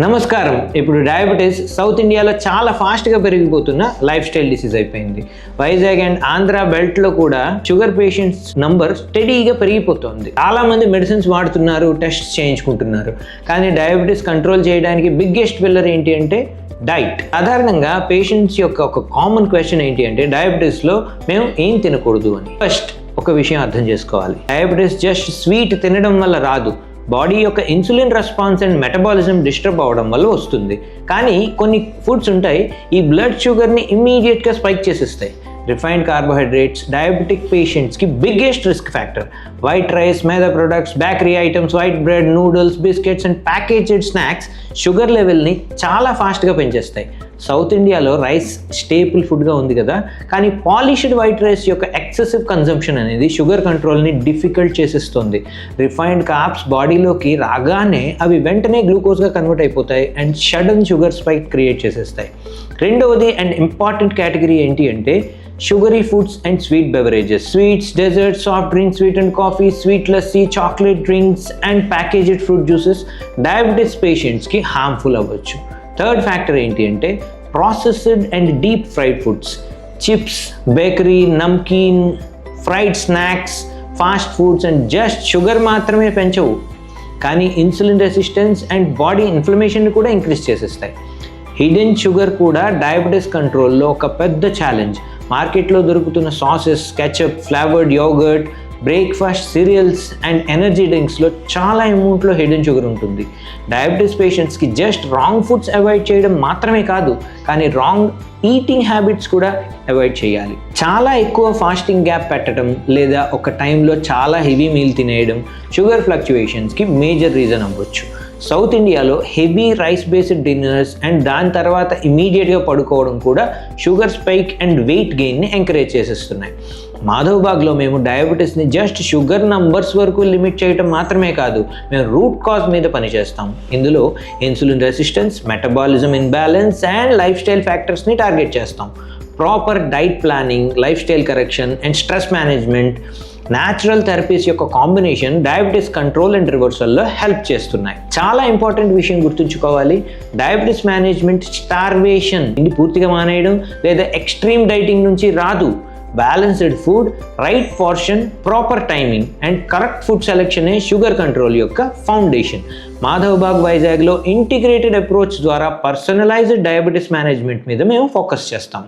నమస్కారం. ఇప్పుడు diabetes south ఇండియాలో చాలా ఫాస్ట్గా పెరిగిపోతున్న లైఫ్ స్టైల్ డిసీజ్ అయిపోయింది. వైజాగ్ అండ్ ఆంధ్ర బెల్ట్లో కూడా షుగర్ పేషెంట్స్ నంబర్ స్టడీగా పెరిగిపోతుంది. చాలా మంది మెడిసిన్స్ వాడుతున్నారు, టెస్ట్ చేయించుకుంటున్నారు. కానీ డయాబెటీస్ కంట్రోల్ చేయడానికి బిగ్గెస్ట్ పిల్లర్ ఏంటి అంటే డైట్. సాధారణంగా పేషెంట్స్ యొక్క ఒక కామన్ క్వశ్చన్ ఏంటి అంటే డయాబెటీస్లో మేము ఏం తినకూడదు అని. ఫస్ట్ ఒక విషయం అర్థం చేసుకోవాలి, డయాబెటీస్ జస్ట్ స్వీట్ తినడం వల్ల రాదు. బాడీ యొక్క insulin response and metabolism disturb అవ్వడం వల్ల వస్తుంది. కానీ కొన్ని ఫుడ్స్ ఉంటాయి, ఈ బ్లడ్ షుగర్ని ఇమ్మీడియట్గా స్పైక్ చేసేస్తాయి. రిఫైన్డ్ కార్బోహైడ్రేట్స్ డయాబెటిక్ పేషెంట్స్కి biggest risk factor. White rice, maida products, bakery items, white bread, noodles, biscuits and packaged snacks sugar లెవెల్ని చాలా ఫాస్ట్గా పెంచేస్తాయి. సౌత్ ఇండియాలో రైస్ స్టేపుల్ ఫుడ్గా ఉంది కదా, కానీ పాలిష్డ్ వైట్ రైస్ యొక్క ఎక్సెసివ్ కన్జంప్షన్ అనేది షుగర్ కంట్రోల్ని డిఫికల్ట్ చేసేస్తుంది. రిఫైన్డ్ కార్బ్స్ బాడీలోకి రాగానే అవి వెంటనే గ్లూకోజ్గా కన్వర్ట్ అయిపోతాయి and sudden sugar spike create చేసేస్తాయి. రెండవది అండ్ ఇంపార్టెంట్ కేటగిరీ ఏంటి అంటే sugary foods and sweet beverages, sweets, desserts, soft drinks, sweetened coffee, sweet lassi, chocolate drinks and packaged fruit juices diabetes patients ki harmful avvachu. Third factor enti ante processed and deep fried foods, chips, bakery, namkeen, fried snacks, fast foods and just sugar maatrame penchavu కానీ insulin resistance and body inflammation కూడా increase చేసేస్తాయి. Hidden sugar కూడా diabetes కంట్రోల్లో ఒక పెద్ద challenge. మార్కెట్లో దొరుకుతున్న sauces, ketchup, flavoured yogurt, breakfast cereals and energy డ్రింక్స్లో చాలా అమౌంట్లో హిడెన్ షుగర్ ఉంటుంది. డయాబెటీస్ పేషెంట్స్కి జస్ట్ రాంగ్ ఫుడ్స్ అవాయిడ్ చేయడం మాత్రమే కాదు, కానీ రాంగ్ ఈటింగ్ హ్యాబిట్స్ కూడా అవాయిడ్ చేయాలి. చాలా ఎక్కువ ఫాస్టింగ్ గ్యాప్ పెట్టడం లేదా ఒక టైంలో చాలా హెవీ మీల్ తినేయడం షుగర్ ఫ్లక్చుయేషన్స్కి మేజర్ రీజన్ అవ్వచ్చు. సౌత్ ఇండియాలో heavy rice based dinners and దాని తర్వాత ఇమీడియట్గా పడుకోవడం కూడా షుగర్ స్పైక్ అండ్ వెయిట్ గెయిన్ని ఎంకరేజ్ చేసేస్తున్నాయి. మాధవబాగ్లో మేము డయాబెటీస్ని జస్ట్ షుగర్ నంబర్స్ వరకు లిమిట్ చేయడం మాత్రమే కాదు, మేము రూట్ కాజ్ మీద పనిచేస్తాం. ఇందులో insulin resistance, metabolism imbalance and lifestyle ఫ్యాక్టర్స్ని టార్గెట్ చేస్తాం. Proper diet planning, lifestyle correction and stress management, natural therapies యొక్క కాంబినేషన్ డయాబెటీస్ కంట్రోల్ అండ్ రివర్సల్లో హెల్ప్ చేస్తున్నాయి. చాలా ఇంపార్టెంట్ విషయం గుర్తుంచుకోవాలి, డయాబెటీస్ మేనేజ్మెంట్ స్టార్వేషన్ ఇది పూర్తిగా మానేయడం లేదా ఎక్స్ట్రీమ్ డైటింగ్ నుంచి రాదు. Balanced food, right portion, proper timing and correct food సెలెక్షనే షుగర్ కంట్రోల్ యొక్క ఫౌండేషన్. మాధవబాగ్ వైజాగ్లో ఇంటిగ్రేటెడ్ అప్రోచ్ ద్వారా పర్సనలైజ్డ్ డయాబెటీస్ మేనేజ్మెంట్ మీద మేము ఫోకస్ చేస్తాం.